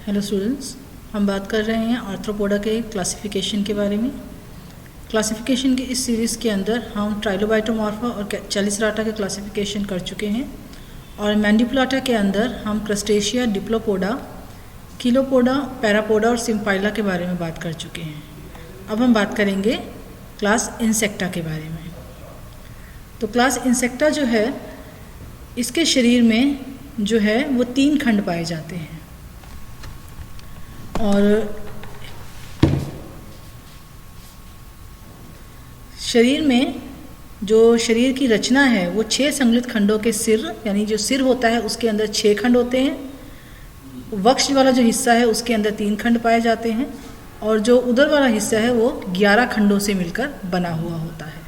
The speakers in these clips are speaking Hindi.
हेलो स्टूडेंट्स, हम बात कर रहे हैं आर्थ्रोपोडा के क्लासिफिकेशन के बारे में। क्लासिफिकेशन की इस सीरीज़ के अंदर हम ट्राइलोबाइटोमॉर्फा और चैलिसराटा के क्लासिफिकेशन कर चुके हैं और मैंडिबुलाटा के अंदर हम क्रस्टेशिया, डिप्लोपोडा, किलोपोडा, पैरापोडा और सिम्पाइला के बारे में बात कर चुके हैं। अब हम बात करेंगे क्लास इंसेक्टा के बारे में। तो क्लास इंसेक्टा जो है, इसके शरीर में जो है वो 3 खंड पाए जाते हैं और शरीर में जो शरीर की रचना है वो 6 संगलित खंडों के सिर, यानी जो सिर होता है उसके अंदर 6 खंड होते हैं। वक्ष वाला जो हिस्सा है उसके अंदर 3 खंड पाए जाते हैं और जो उदर वाला हिस्सा है वो 11 खंडों से मिलकर बना हुआ होता है।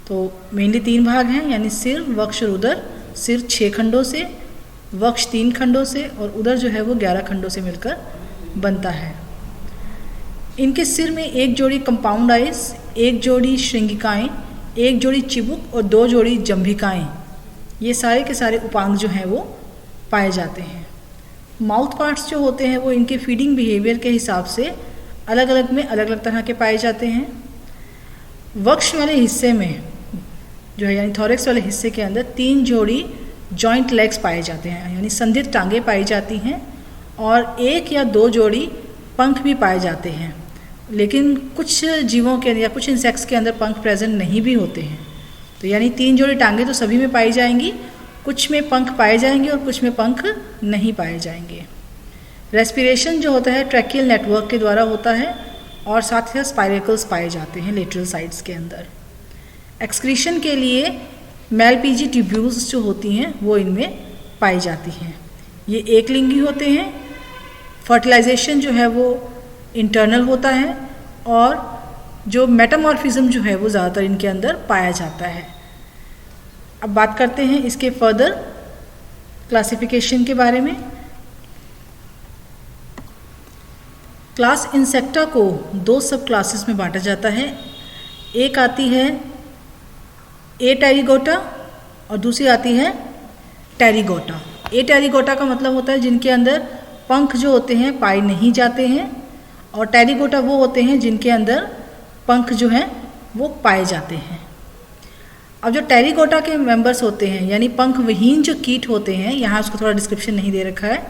तो मेनली 3 भाग हैं, यानी सिर, वक्ष और उदर। सिर 6 खंडों से, वक्ष 3 खंडों से और उदर जो है वो 11 खंडों से मिलकर बनता है। इनके सिर में 1 जोड़ी कंपाउंड आइज, 1 जोड़ी श्रृंगिकाएँ, 1 जोड़ी चिबुक और 2 जोड़ी जंभिकाएँ, ये सारे के सारे उपांग जो हैं वो पाए जाते हैं। माउथ पार्ट्स जो होते हैं वो इनके फीडिंग बिहेवियर के हिसाब से अलग अलग में अलग अलग तरह के पाए जाते हैं। वक्ष वाले हिस्से में जो है, यानी थोरेक्स वाले हिस्से के अंदर 3 जोड़ी जॉइंट लेग्स पाए जाते हैं, यानी संधित टांगें पाई जाती हैं और 1 या 2 जोड़ी पंख भी पाए जाते हैं। लेकिन कुछ जीवों के या कुछ इंसेक्ट्स के अंदर पंख प्रेजेंट नहीं भी होते हैं। तो यानी 3 जोड़ी टांगें तो सभी में पाई जाएंगी, कुछ में पंख पाए जाएंगे और कुछ में पंख नहीं पाए जाएंगे। रेस्पिरेशन जो होता है ट्रैकियल नेटवर्क के द्वारा होता है और साथ ही स्पाइरेकल्स पाए जाते हैं लेटरल साइड्स के अंदर। एक्सक्रीशन के लिए मैलपीजी ट्यूब्यूल्स जो होती हैं वो इनमें पाई जाती हैं। ये एक लिंगी होते हैं। फर्टिलाइजेशन जो है वो इंटरनल होता है और जो मेटामॉर्फिज्म जो है वो ज़्यादातर इनके अंदर पाया जाता है। अब बात करते हैं इसके फर्दर क्लासिफिकेशन के बारे में। क्लास इंसेक्टा को 2 सब क्लासेस में बांटा जाता है। एक आती है एटेरिगोटा और दूसरी आती है टेरिगोटा। एटेरिगोटा का मतलब होता है जिनके अंदर पंख जो होते हैं पाए नहीं जाते हैं और टेरिगोटा वो होते हैं जिनके अंदर पंख जो हैं वो पाए जाते हैं। अब जो टेरिगोटा के मेंबर्स होते हैं, यानी पंख विहीन जो कीट होते हैं, यहाँ उसको थोड़ा डिस्क्रिप्शन नहीं दे रखा है,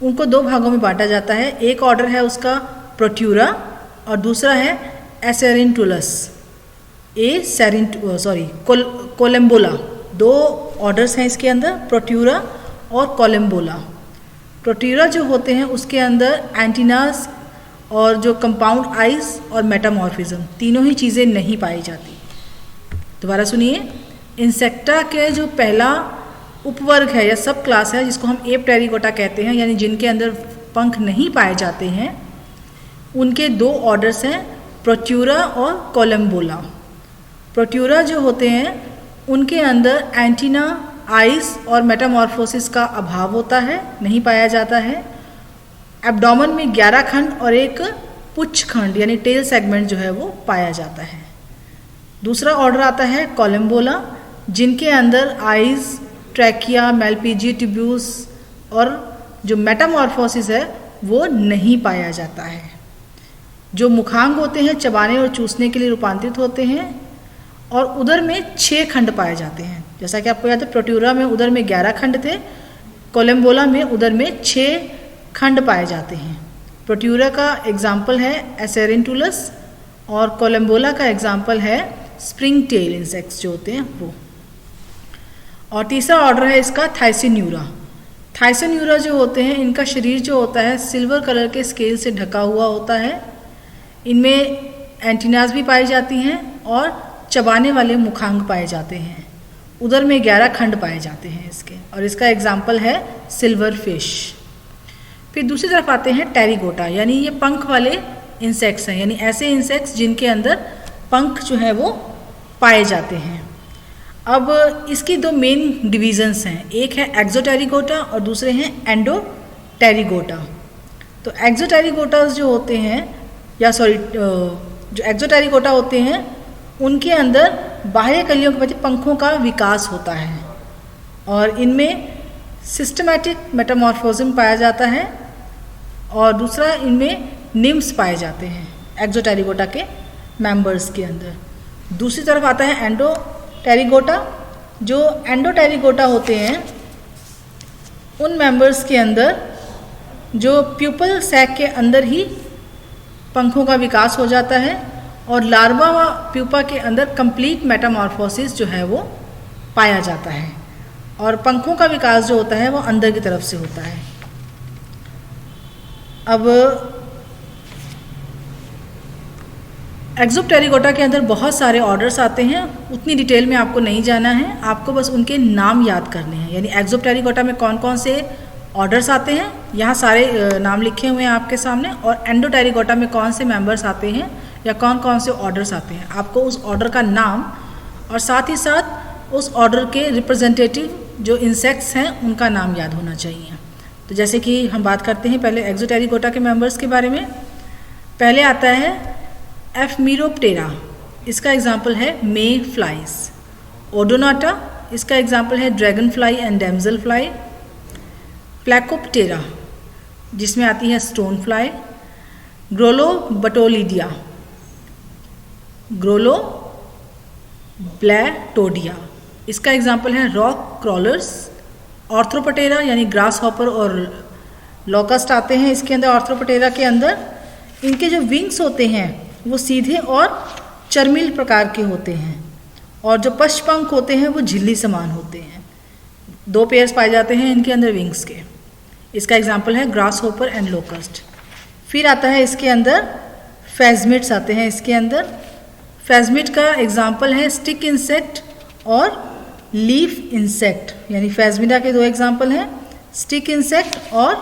उनको 2 भागों में बांटा जाता है। एक ऑर्डर है उसका प्रोट्यूरा और दूसरा है एसेरिंटुलस, कोलम्बोला। 2 ऑर्डर्स हैं इसके अंदर, प्रोट्यूरा और कोलम्बोला। प्रोट्यूरा जो होते हैं उसके अंदर एंटीनास और जो कंपाउंड आइज और मेटामॉर्फिज्म तीनों ही चीज़ें नहीं पाई जाती। दोबारा सुनिए, इंसेक्टा के जो पहला उपवर्ग है या सब क्लास है जिसको हम एपटेरिगोटा कहते हैं, यानी जिनके अंदर पंख नहीं पाए जाते हैं, उनके 2 ऑर्डर्स हैं, प्रोट्यूरा और कोलम्बोला। प्रोट्यूरा जो होते हैं उनके अंदर एंटीना, आइज और मेटामॉर्फोसिस का अभाव होता है, नहीं पाया जाता है। एब्डोमेन में 11 खंड और एक पुच्छ खंड यानी टेल सेगमेंट जो है वो पाया जाता है। दूसरा ऑर्डर आता है कोलम्बोला, जिनके अंदर आइज, ट्रैकिया, मैलपीजी ट्यूब्यूल्स और जो मेटामॉर्फोसिस है वो नहीं पाया जाता है। जो मुखांग होते हैं चबाने और चूसने के लिए रूपांतरित होते हैं और उदर में 6 खंड पाए जाते हैं। जैसा कि आपको याद है, प्रोट्यूरा में उदर में 11 खंड थे, कोलम्बोला में उदर में 6 खंड पाए जाते हैं। प्रोट्यूरा का एग्जाम्पल है एसेरिंटुलस और कोलम्बोला का एग्जाम्पल है स्प्रिंग टेल इंसेक्ट्स जो होते हैं वो। और तीसरा ऑर्डर है इसका थाइसिन्यूरा। थाइसिन्यूरा जो होते हैं इनका शरीर जो होता है सिल्वर कलर के स्केल से ढका हुआ होता है। इनमें एंटीनास भी पाई जाती हैं और चबाने वाले मुखांग पाए जाते हैं। उधर में 11 खंड पाए जाते हैं इसके, और इसका एग्जाम्पल है सिल्वर फिश। फिर दूसरी तरफ आते हैं टेरिगोटा, यानी ये पंख वाले इंसेक्ट्स हैं, यानी ऐसे इंसेक्ट्स जिनके अंदर पंख जो है वो पाए जाते हैं। अब इसकी 2 मेन डिवीजन्स हैं, एक है एक्सोटेरिगोटा और दूसरे हैं एंडोटेरिगोटा। तो एक्सोटेरिगोटास जो होते हैं जो एक्सोटेरिगोटा होते हैं उनके अंदर बाह्य कलियों के बजाय पंखों का विकास होता है और इनमें सिस्टमैटिक मेटामॉर्फोज्म पाया जाता है और दूसरा इनमें निम्स पाए जाते हैं एक्सोटेरिगोटा के मेंबर्स के अंदर। दूसरी तरफ आता है एंडोटेरिगोटा। जो एंडोटेरिगोटा होते हैं उन मेंबर्स के अंदर जो प्यूपल सैक के अंदर ही पंखों का विकास हो जाता है और लार्वा व प्यूपा के अंदर कंप्लीट मेटामॉर्फोसिस जो है वो पाया जाता है और पंखों का विकास जो होता है वो अंदर की तरफ से होता है। अब एक्सोप्टेरिगोटा के अंदर बहुत सारे ऑर्डर्स आते हैं, उतनी डिटेल में आपको नहीं जाना है, आपको बस उनके नाम याद करने हैं। यानी एक्सोप्टेरिगोटा में कौन कौन से ऑर्डर्स आते हैं, यहाँ सारे नाम लिखे हुए हैं आपके सामने, और एंडोटेरिगोटा में कौन से मेंबर्स आते हैं या कौन कौन से ऑर्डर्स आते हैं। आपको उस ऑर्डर का नाम और साथ ही साथ उस ऑर्डर के रिप्रेजेंटेटिव जो इंसेक्ट्स हैं उनका नाम याद होना चाहिए। तो जैसे कि हम बात करते हैं पहले एक्सोटेरिगोटा के मेंबर्स के बारे में। पहले आता है एफमीरोप्टेरा, इसका एग्जाम्पल है मे फ्लाइज। ओडोनाटा, इसका एग्जाम्पल है dragon fly and damsel fly. Plecoptera, जिसमें आती है स्टोन फ्लाई। ग्रोलोबटोलिडिया, ग्रोलोब्लैटोडिया, इसका एग्जाम्पल है रॉक क्रॉलर्स। ऑर्थ्रोपटेरा यानी ग्रास हॉपर और लॉकस्ट आते हैं इसके अंदर। ऑर्थ्रोपटेरा के अंदर इनके जो विंग्स होते हैं वो सीधे और चर्मिल प्रकार के होते हैं और जो पश्चपंख होते हैं वो झिल्ली समान होते हैं। 2 पेयर्स पाए जाते हैं इनके अंदर विंग्स के। इसका एग्जाम्पल है ग्रास हॉपर एंड लोकस्ट। फिर आता है इसके अंदर फेजमिट्स आते हैं इसके अंदर। फेजमिट का एग्जाम्पल है स्टिक इंसेक्ट और लीफ इंसेक्ट, यानी फेजमिटा के 2 एग्जाम्पल हैं, स्टिक इंसेक्ट और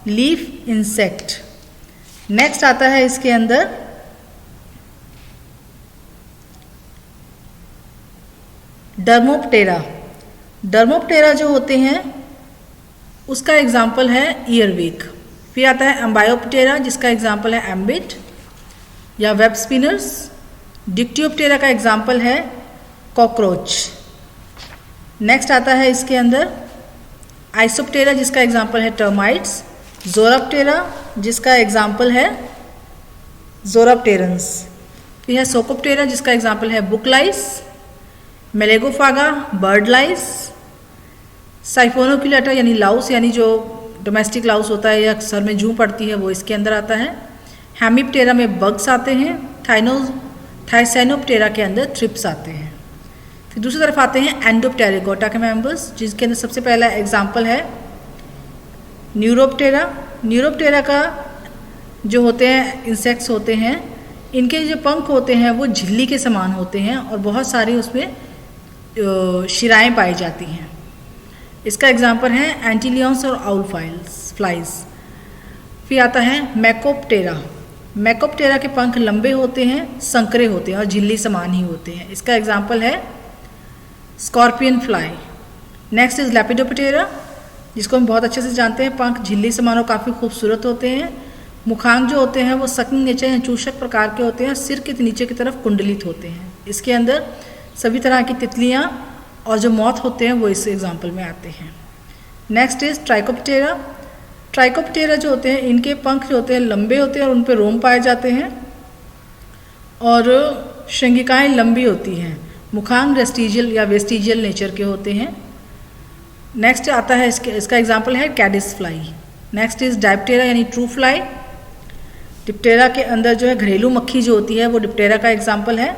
लीफ इंसेक्ट। नेक्स्ट आता है इसके अंदर डर्मोप्टेरा। डर्मोप्टेरा जो होते हैं उसका एग्जाम्पल है ईयरविक। फिर आता है एम्बायोप्टेरा, जिसका एग्जाम्पल है एम्बिट या वेब स्पिनर्स। डिक्टियोप्टेरा का एग्जाम्पल है कॉकरोच। नेक्स्ट आता है इसके अंदर आइसोप्टेरा, जिसका एग्जाम्पल है टर्माइट्स। जोराप्टेरा, जिसका एग्जाम्पल है जोराप्टेरन्स। फिर है सोकोप्टेरा, जिसका एग्जाम्पल है बुकलाइस। मेलेगोफागा, बर्ड लाइस। साइफोनोक्यूलेटा यानी लाउस, यानी जो डोमेस्टिक लाउस होता है या सर में जूं पड़ती है वो इसके अंदर आता है। हेमिप्टेरा में बग्स आते हैं। थाइसैनोप्टेरा के अंदर थ्रिप्स आते हैं। फिर दूसरी तरफ आते हैं एंडोप्टेरिगोटा के मेंबर्स, जिसके अंदर सबसे पहला एग्जाम्पल है न्यूरोप्टेरा। न्यूरोप्टेरा का जो होते हैं इंसेक्ट्स होते हैं, इनके जो पंख होते हैं वो झिल्ली के समान होते हैं और बहुत सारी उसमें शिराएँ पाई जाती हैं। इसका एग्जाम्पल है एंटीलियंस और आउल फ्लाइज। फिर आता है मैकोप्टेरा। मैकोप्टेरा के पंख लंबे होते हैं, संकरे होते हैं और झिल्ली समान ही होते हैं। इसका एग्जाम्पल है scorpion fly. Next is lepidoptera, जिसको हम बहुत अच्छे से जानते हैं, पंख झिल्ली समान और काफ़ी खूबसूरत होते हैं। मुखांग जो होते हैं वो सकिंग नेचर या चूषक प्रकार के होते हैं, सिर के नीचे की तरफ कुंडलित होते हैं। इसके अंदर सभी तरह की तितलियाँ और जो मॉथ होते हैं वो इस एग्जाम्पल में आते हैं। Next is ट्राइकोप्टेरा। ट्राइकोप्टेरा जो होते हैं इनके पंख जो होते हैं लंबे होते हैं और उन पर रोम पाए जाते हैं और श्रृंगिकाएँ लंबी होती हैं। मुखांग रेस्टिजियल या वेस्टिजियल नेचर के होते हैं। नेक्स्ट आता है इसका एग्जाम्पल है caddis fly. Next is diptera यानी ट्रू फ्लाई। डिप्टेरा के अंदर जो है घरेलू मक्खी जो होती है वो डिप्टेरा का एग्जाम्पल है।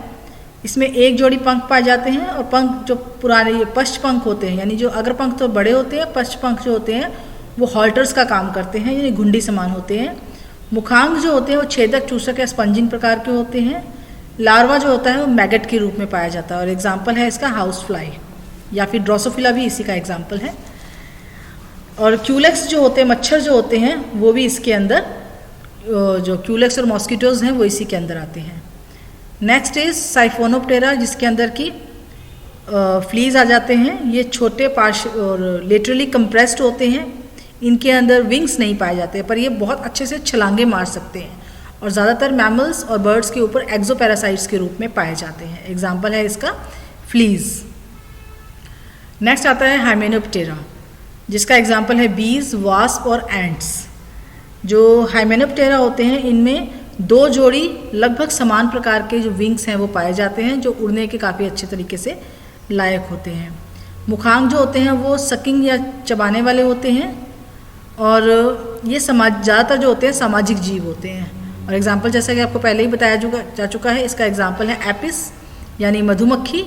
इसमें एक जोड़ी पंख पाए जाते हैं और पंख जो पुराने ये पश्च पंख होते हैं, यानी जो अग्र पंख तो बड़े होते हैं, पश्च पंख जो होते हैं वो हॉल्टर्स का काम करते हैं, यानी घुंडी समान होते हैं। मुखांग जो होते हैं वो छेदक चूसक या स्पंजिंग प्रकार के होते हैं। लार्वा जो होता है वो मैगट के रूप में पाया जाता है और एग्जाम्पल है इसका हाउस फ्लाई या फिर ड्रोसोफिला भी इसी का एग्जाम्पल है। और क्यूलेक्स जो होते हैं, मच्छर जो होते हैं वो भी इसके अंदर, जो क्यूलेक्स और मॉस्किटोज हैं वो इसी के अंदर आते हैं। नेक्स्ट इज साइफोनोप्टेरा, जिसके अंदर की फ्लीज आ जाते हैं। ये छोटे पार्श और लेटरली कंप्रेस्ड होते हैं। इनके अंदर विंग्स नहीं पाए जाते पर ये बहुत अच्छे से छलांगे मार सकते हैं और ज़्यादातर मैमल्स और बर्ड्स के ऊपर एक्सोपैरासाइट्स के रूप में पाए जाते हैं। एग्जाम्पल है इसका फ्लीज। नेक्स्ट आता है हाइमेनोप्टेरा, जिसका एग्जाम्पल है बीज, वास्प और एंट्स। जो हाइमेनोप्टेरा होते हैं इनमें 2 जोड़ी लगभग समान प्रकार के जो विंग्स हैं वो पाए जाते हैं, जो उड़ने के काफ़ी अच्छे तरीके से लायक होते हैं। मुखांग जो होते हैं वो सकिंग या चबाने वाले होते हैं, और ये ज़्यादातर जो होते हैं सामाजिक जीव होते हैं। और एग्जाम्पल जैसा कि आपको पहले ही बताया जा चुका है, इसका एग्जाम्पल है एपिस यानी मधुमक्खी,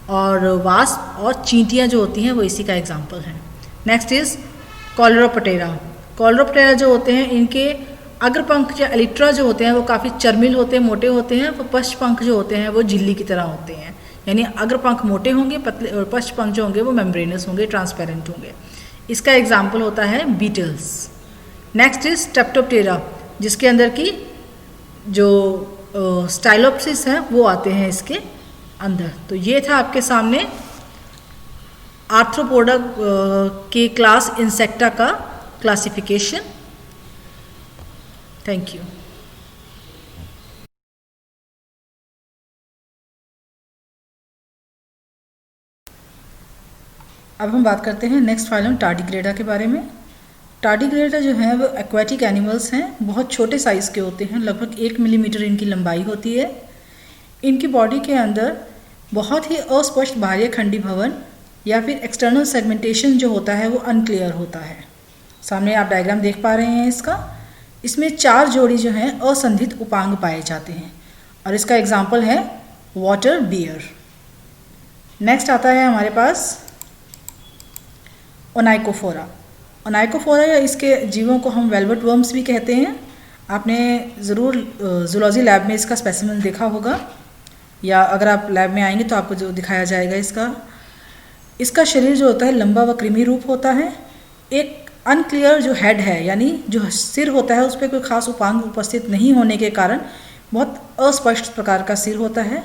और वास्प और चींटियाँ जो होती हैं वो इसी का एग्जाम्पल है। Next is कॉलरोप्टेरा। कॉलरोप्टेरा जो होते हैं इनके अग्रपंख या एलिट्रा जो होते हैं वो काफ़ी चर्मिल होते हैं, मोटे होते हैं। वो पश्चपंख जो होते हैं वो झिल्ली की तरह होते हैं, यानी अग्रपंख मोटे होंगे पतले, और पश्चपंख जो होंगे वो मेम्ब्रेनस होंगे, ट्रांसपेरेंट होंगे। इसका एग्जाम्पल होता है बीटल्स। नेक्स्ट इज स्टेप्टोप्टेरा, जिसके अंदर की जो स्टाइलोप्सिस हैं वो आते हैं इसके अंदर। तो ये था आपके सामने आर्थ्रोपोडा के क्लास इंसेक्टा का क्लासिफिकेशन। Thank you. अब हम बात करते हैं नेक्स्ट फाइलम टार्डिग्रेडा के बारे में। टार्डिग्रेडा जो है वो एक्वाटिक एनिमल्स हैं, बहुत छोटे साइज़ के होते हैं, लगभग 1 मिलीमीटर इनकी लंबाई होती है। इनकी बॉडी के अंदर बहुत ही अस्पष्ट बाह्य खंडी भवन या फिर एक्सटर्नल सेगमेंटेशन जो होता है वो अनक्लियर होता है। सामने आप डायग्राम देख पा रहे हैं इसका। इसमें 4 जोड़ी जो हैं असंधित उपांग पाए जाते हैं, और इसका एग्जाम्पल है वाटर बियर। नेक्स्ट आता है हमारे पास ओनाइकोफोरा। ओनाइकोफोरा या इसके जीवों को हम वेलवेट वर्म्स भी कहते हैं। आपने ज़रूर जूलॉजी लैब में इसका स्पेसिमेन देखा होगा, या अगर आप लैब में आएंगे तो आपको जो दिखाया जाएगा इसका शरीर जो होता है लंबा व कृमि रूप होता है। एक अनक्लियर जो हेड है, यानी जो सिर होता है उस पर कोई खास उपांग उपस्थित नहीं होने के कारण बहुत अस्पष्ट प्रकार का सिर होता है।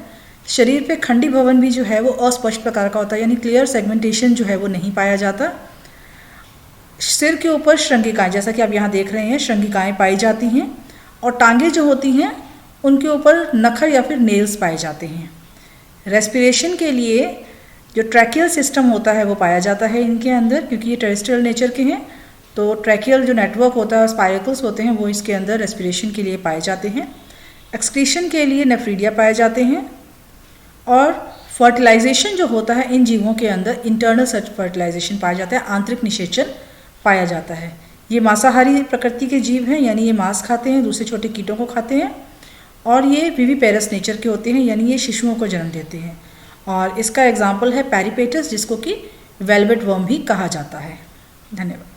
शरीर पे खंडी भवन भी जो है वो अस्पष्ट प्रकार का होता है, यानी क्लियर सेगमेंटेशन जो है वो नहीं पाया जाता। सिर के ऊपर श्रृंगिकाएँ, जैसा कि आप यहाँ देख रहे हैं, श्रृंगिकाएँ पाई जाती हैं, और टांगे जो होती हैं उनके ऊपर नखर या फिर नेल्स पाए जाते हैं। रेस्पिरेशन के लिए जो ट्रैकियल सिस्टम होता है वो पाया जाता है इनके अंदर, क्योंकि ये टेरेस्ट्रियल नेचर के हैं। तो ट्रैकियल जो नेटवर्क होता है, स्पाइरकल्स होते हैं, वो इसके अंदर रेस्पिरेशन के लिए पाए जाते हैं। एक्सक्रीशन के लिए नेफ्रीडिया पाए जाते हैं, और फर्टिलाइजेशन जो होता है इन जीवों के अंदर इंटरनल सर्च फर्टिलाइजेशन पाया जाता है, आंतरिक निषेचन पाया जाता है। ये मांसाहारी प्रकृति के जीव हैं, यानी ये मांस खाते हैं, दूसरे छोटे कीटों को खाते हैं, और ये विविपेरस नेचर के होते हैं, यानी ये शिशुओं को जन्म देते हैं। और इसका एग्जाम्पल है पेरिपेटस, जिसको कि वेलवेट वर्म भी कहा जाता है। धन्यवाद।